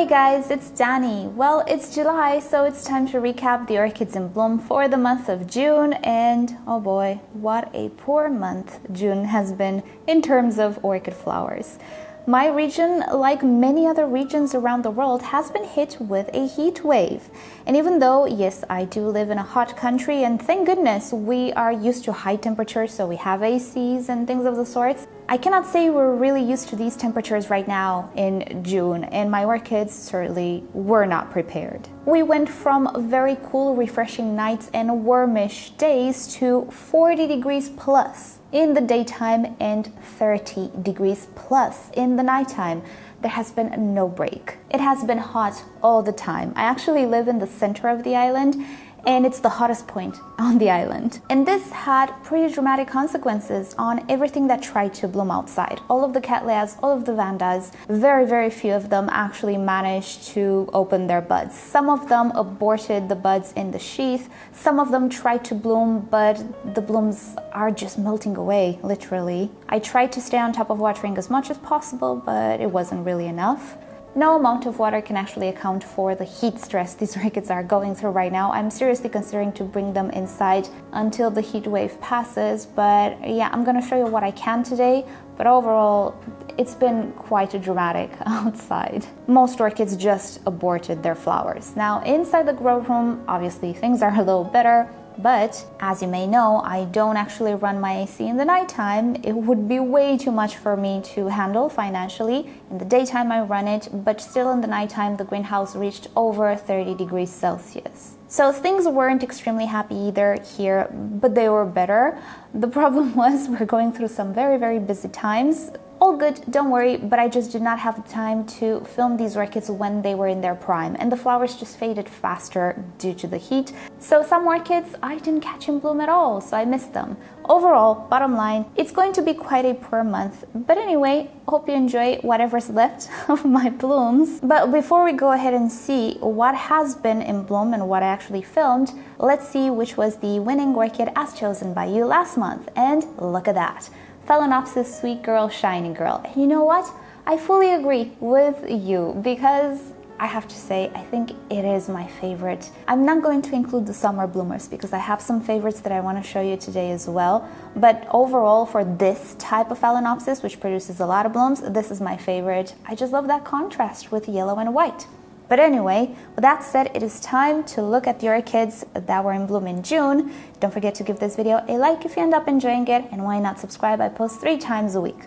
Hey guys, it's Danny. Well, it's July, so it's time to recap the orchids in bloom for the month of June, and oh boy, what a poor month June has been in terms of orchid flowers. My region, like many other regions around the world, has been hit with a heat wave. And even though, yes, I do live in a hot country, and thank goodness we are used to high temperatures, so we have ACs and things of the sorts, I cannot say we're really used to these temperatures right now in June, and my orchids certainly were not prepared. We went from very cool, refreshing nights and warmish days to 40 degrees plus in the daytime and 30 degrees plus in the nighttime. There has been no break. It has been hot all the time. I actually live in the center of the island, and it's the hottest point on the island. And this had pretty dramatic consequences on everything that tried to bloom outside. All of the Cattleyas, all of the Vandas, very few of them actually managed to open their buds. Some of them aborted the buds in the sheath. Some of them tried to bloom, but the blooms are just melting away, literally. I tried to stay on top of watering as much as possible, but it wasn't really enough. No amount of water can actually account for the heat stress these orchids are going through right now. I'm seriously considering to bring them inside until the heat wave passes, but yeah, I'm gonna show you what I can today. But overall, it's been quite dramatic outside. Most orchids just aborted their flowers. Now, inside the grow room, obviously things are a little better. But as you may know, I don't actually run my AC in the nighttime. It would be way too much for me to handle financially. In the daytime I run it, but still in the nighttime the greenhouse reached over 30 degrees Celsius. So things weren't extremely happy either here, but they were better. The problem was we're going through some very busy times. All good, don't worry, but I just did not have the time to film these orchids when they were in their prime, and the flowers just faded faster due to the heat. So some orchids I didn't catch in bloom at all, so I missed them. Overall, bottom line, it's going to be quite a poor month. But anyway, hope you enjoy whatever's left of my blooms. But before we go ahead and see what has been in bloom and what I actually filmed, let's see which was the winning orchid as chosen by you last month. And look at that. Phalaenopsis Sweet Girl, Shiny Girl. And you know what? I fully agree with you because I have to say, I think it is my favorite. I'm not going to include the summer bloomers because I have some favorites that I want to show you today as well. But overall, for this type of Phalaenopsis, which produces a lot of blooms, this is my favorite. I just love that contrast with yellow and white. But anyway, with that said, it is time to look at the orchids that were in bloom in June. Don't forget to give this video a like if you end up enjoying it, and why not subscribe? I post 3 times a week.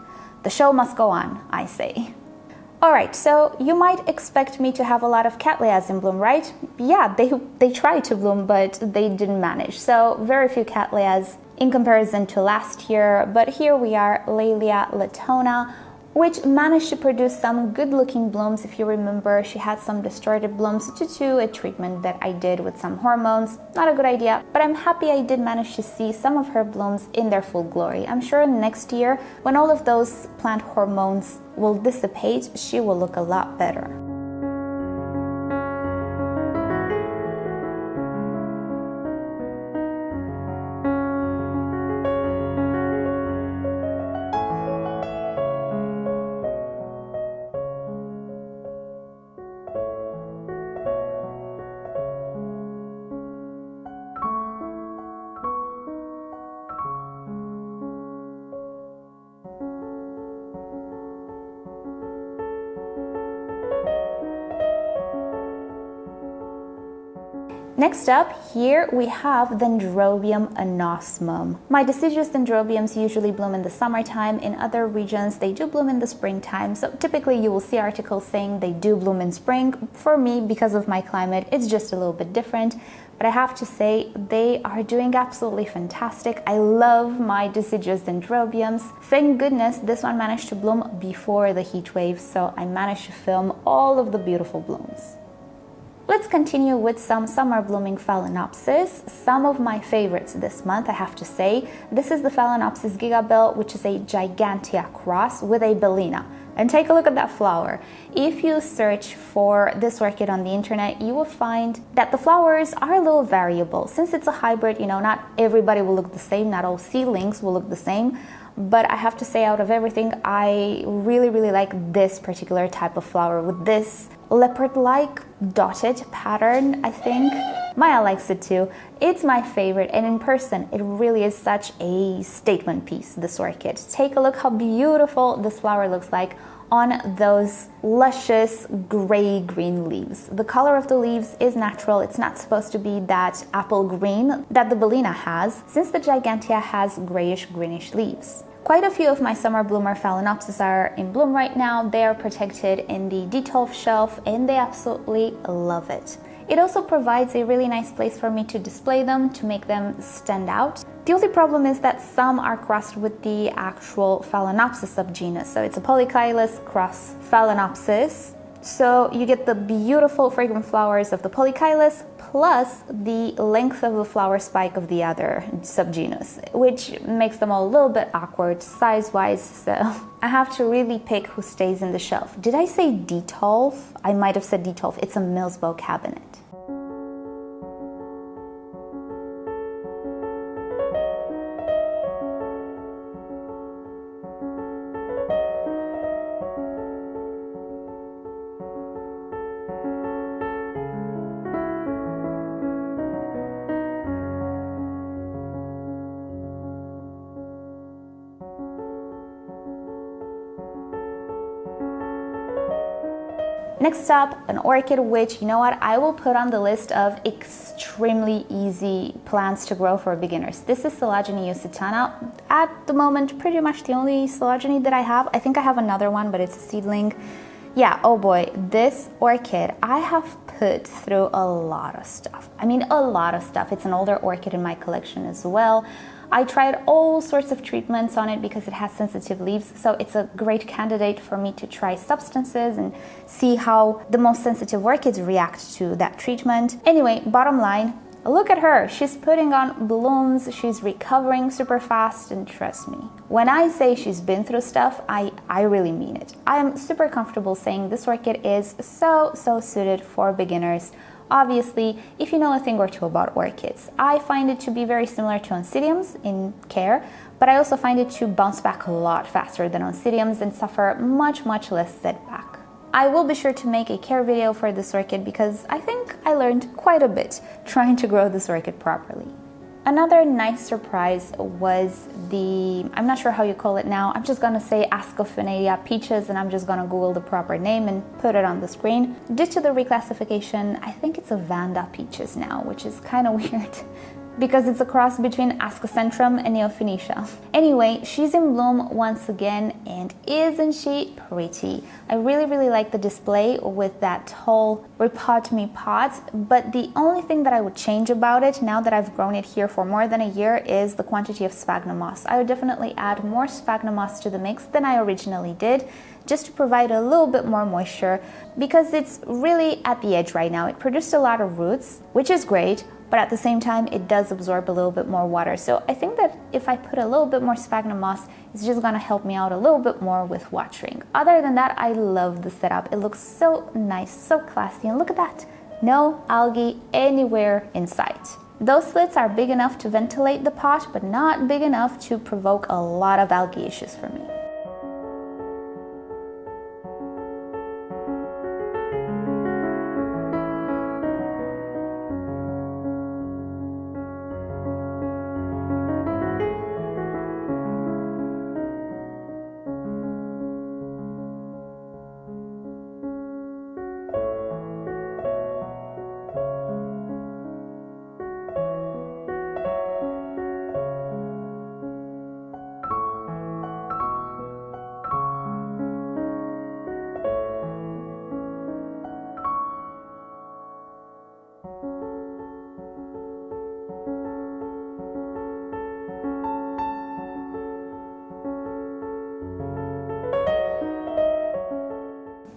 The show must go on, I say. Alright, so you might expect me to have a lot of Cattleyas in bloom, right? Yeah, they tried to bloom, but they didn't manage. So very few Cattleyas in comparison to last year, but here we are, Laelia Latona, which managed to produce some good-looking blooms. If you remember, she had some distorted blooms due to a treatment that I did with some hormones. Not a good idea, but I'm happy I did manage to see some of her blooms in their full glory. I'm sure next year, when all of those plant hormones will dissipate, she will look a lot better. Next up, here we have Dendrobium anosmum. My deciduous dendrobiums usually bloom in the summertime. In other regions, they do bloom in the springtime. So typically you will see articles saying they do bloom in spring. For me, because of my climate, it's just a little bit different. But I have to say, they are doing absolutely fantastic. I love my deciduous dendrobiums. Thank goodness this one managed to bloom before the heat wave, so I managed to film all of the beautiful blooms. Let's continue with some summer blooming Phalaenopsis. Some of my favorites this month, I have to say. This is the Phalaenopsis Gigabell, which is a Gigantea cross with a bellina. And take a look at that flower. If you search for this orchid on the internet, you will find that the flowers are a little variable. Since it's a hybrid, you know, not everybody will look the same, not all seedlings will look the same. but I have to say, out of everything, I really like this particular type of flower with this leopard-like dotted pattern. I think Maya likes it too. It's my favorite, and in person it really is such a statement piece, this orchid. Take a look how beautiful this flower looks like on those luscious gray-green leaves. The color of the leaves is natural. It's not supposed to be that apple green that the bellina has, since the gigantea has grayish-greenish leaves. Quite a few of my summer bloomer Phalaenopsis are in bloom right now. They are protected in the D12 shelf and they absolutely love it. It also provides a really nice place for me to display them, to make them stand out. The only problem is that some are crossed with the actual Phalaenopsis subgenus. So it's a Polychilus cross Phalaenopsis. So you get the beautiful fragrant flowers of the Polychilus plus the length of the flower spike of the other subgenus, which makes them a little bit awkward size-wise. So I have to really pick who stays in the shelf. Did I say D12? I might have said D12. It's a Millsbow cabinet. Next up, an orchid which, you know what, I will put on the list of extremely easy plants to grow for beginners. This is Coelogyne usitana. At the moment, pretty much the only Coelogyne that I have. I think I have another one, but it's a seedling. Yeah, oh boy, this orchid, I have put through a lot of stuff. I mean, a lot of stuff. It's an older orchid in my collection as well. I tried all sorts of treatments on it because it has sensitive leaves, so it's a great candidate for me to try substances and see how the most sensitive orchids react to that treatment. Anyway, bottom line, look at her. She's putting on blooms, she's recovering super fast, and trust me, when I say she's been through stuff, I really mean it. I am super comfortable saying this orchid is so suited for beginners. Obviously, if you know a thing or two about orchids, I find it to be very similar to Oncidiums in care, but I also find it to bounce back a lot faster than Oncidiums and suffer much less setback. I will be sure to make a care video for this orchid because I think I learned quite a bit trying to grow this orchid properly. Another nice surprise was the, I'm not sure how you call it now, I'm just gonna say Vanda Peaches, and I'm just gonna Google the proper name and put it on the screen. Due to the reclassification, I think it's a Vanda Peaches now, which is kind of weird because it's a cross between Ascocentrum and Neophoenicia. Anyway, she's in bloom once again, and isn't she pretty? I really like the display with that tall Repotme pot, but the only thing that I would change about it, now that I've grown it here for more than a year, is the quantity of sphagnum moss. I would definitely add more sphagnum moss to the mix than I originally did, just to provide a little bit more moisture, because it's really at the edge right now. It produced a lot of roots, which is great, but at the same time, it does absorb a little bit more water. So I think that if I put a little bit more sphagnum moss, it's just gonna help me out a little bit more with watering. Other than that, I love the setup. It looks so nice, so classy, and look at that. No algae anywhere in sight. Those slits are big enough to ventilate the pot, but not big enough to provoke a lot of algae issues for me.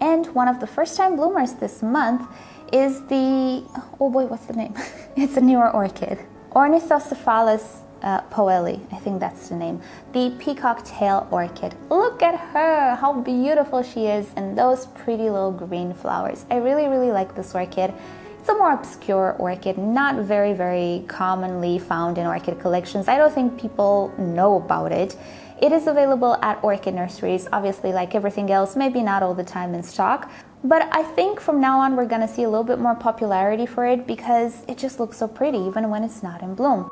And one of the first time bloomers this month is the, oh boy, what's the name? It's a newer orchid. Ornithocephalus powellii, I think that's the name. The peacock tail orchid. Look at her, how beautiful she is, and those pretty little green flowers. I really like this orchid. It's a more obscure orchid, not very commonly found in orchid collections. I don't think people know about it. It is available at orchid nurseries, obviously like everything else, maybe not all the time in stock. But I think from now on we're gonna see a little bit more popularity for it because it just looks so pretty even when it's not in bloom.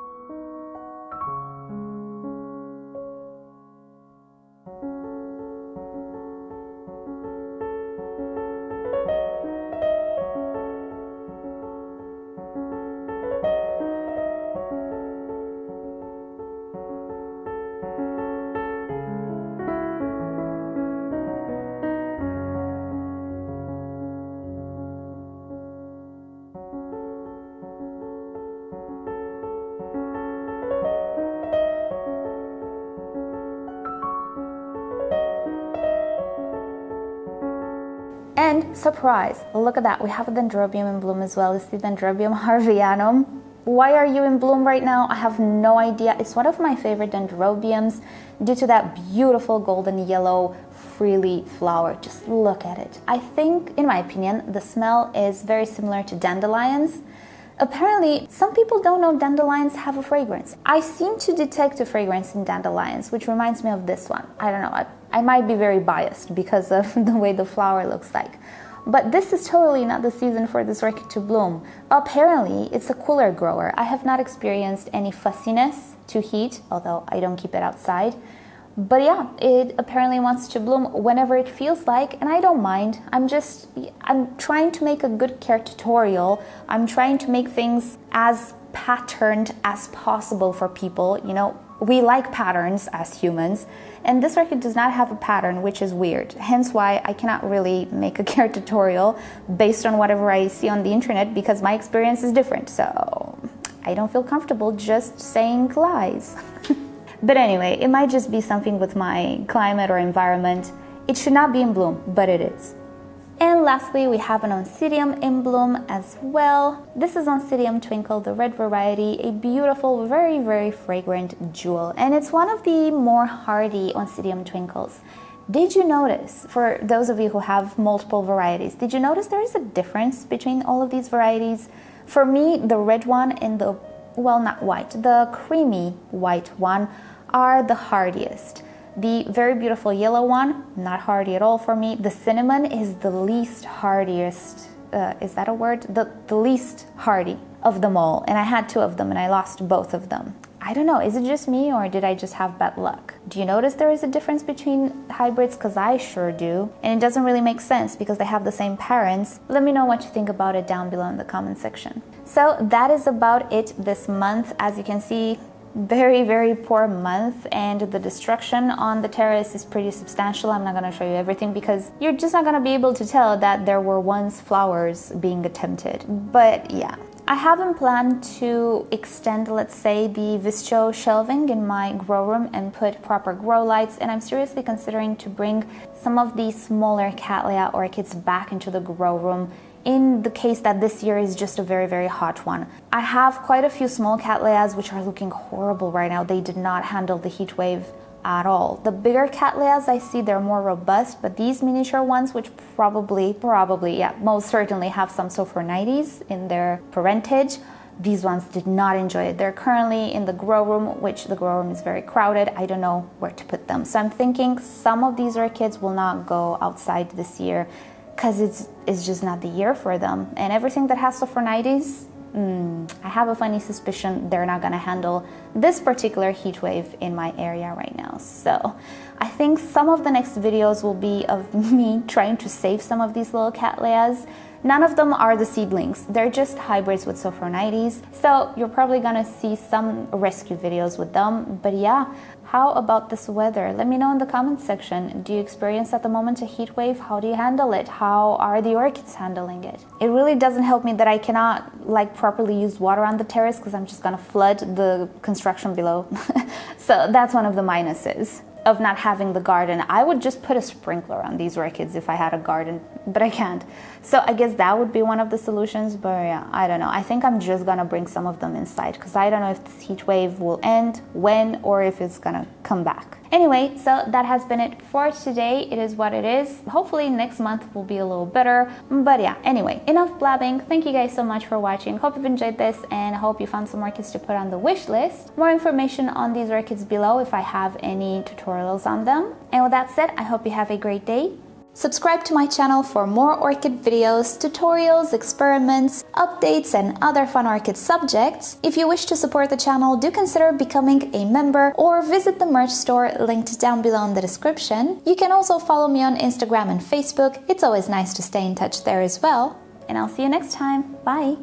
And surprise, look at that, we have a Dendrobium in bloom as well. It's the Dendrobium harveyanum. Why are you in bloom right now? I have no idea. It's one of my favorite Dendrobiums due to that beautiful golden yellow freely flower. Just look at it. I think, in my opinion, the smell is very similar to dandelions. Apparently, some people don't know dandelions have a fragrance. I seem to detect a fragrance in dandelions, which reminds me of this one. I don't know, I might be very biased because of the way the flower looks like. But this is totally not the season for this orchid to bloom. Apparently, it's a cooler grower. I have not experienced any fussiness to heat, although I don't keep it outside. But yeah, it apparently wants to bloom whenever it feels like, and I don't mind. I'm trying to make a good care tutorial. I'm trying to make things as patterned as possible for people. You know, we like patterns as humans, and this orchid does not have a pattern, which is weird. Hence why I cannot really make a care tutorial based on whatever I see on the internet because my experience is different. So I don't feel comfortable just saying lies. But anyway, it might just be something with my climate or environment. It should not be in bloom, but it is. And lastly, we have an Oncidium in bloom as well. This is Oncidium Twinkle, the red variety, a beautiful, very, very fragrant jewel. And it's one of the more hardy Oncidium Twinkles. Did you notice, for those of you who have multiple varieties, did you notice there is a difference between all of these varieties? For me, the red one and the, well, not white, the creamy white one are the hardiest. The very beautiful yellow one, not hardy at all for me. The cinnamon is the least hardiest, is that a word? The least hardy of them all. And I had two of them and I lost both of them. I don't know, is it just me or did I just have bad luck? Do you notice there is a difference between hybrids? Because I sure do. And it doesn't really make sense because they have the same parents. Let me know what you think about it down below in the comment section. So that is about it this month. As you can see, very, very poor month, and the destruction on the terrace is pretty substantial. I'm not going to show you everything because you're just not going to be able to tell that there were once flowers being attempted. But yeah, I haven't planned to extend, let's say, the Vischo shelving in my grow room and put proper grow lights, and I'm seriously considering to bring some of these smaller Cattleya orchids back into the grow room in the case that this year is just a very, very hot one. I have quite a few small Cattleyas which are looking horrible right now. They did not handle the heat wave at all. The bigger Cattleyas I see, they're more robust, but these miniature ones, which probably, yeah, most certainly have some Sophornites in their parentage, these ones did not enjoy it. They're currently in the grow room, which the grow room is very crowded. I don't know where to put them. So I'm thinking some of these orchids will not go outside this year because it's just not the year for them. And everything that has Sophornites, I have a funny suspicion they're not gonna handle this particular heat wave in my area right now. So I think some of the next videos will be of me trying to save some of these little Cattleyas. None of them are the seedlings, they're just hybrids with Sophornites. So you're probably gonna see some rescue videos with them. But yeah, how about this weather? Let me know in the comment section. Do you experience at the moment a heat wave? How do you handle it? How are the orchids handling it? It really doesn't help me that I cannot properly use water on the terrace because I'm just gonna flood the construction below. So that's one of the minuses of not having the garden. I would just put a sprinkler on these orchids if I had a garden, but I can't. So I guess that would be one of the solutions, but yeah, I don't know. I think I'm just gonna bring some of them inside because I don't know if this heat wave will end, when, or if it's gonna come back. Anyway, so that has been it for today. It is what it is. Hopefully next month will be a little better. But yeah, anyway, enough blabbing. Thank you guys so much for watching. Hope you've enjoyed this and hope you found some orchids to put on the wish list. More information on these orchids below if I have any tutorials on them. And with that said, I hope you have a great day. Subscribe to my channel for more orchid videos, tutorials, experiments, updates, and other fun orchid subjects. If you wish to support the channel, do consider becoming a member or visit the merch store linked down below in the description. You can also follow me on Instagram and Facebook. It's always nice to stay in touch there as well. And I'll see you next time. Bye!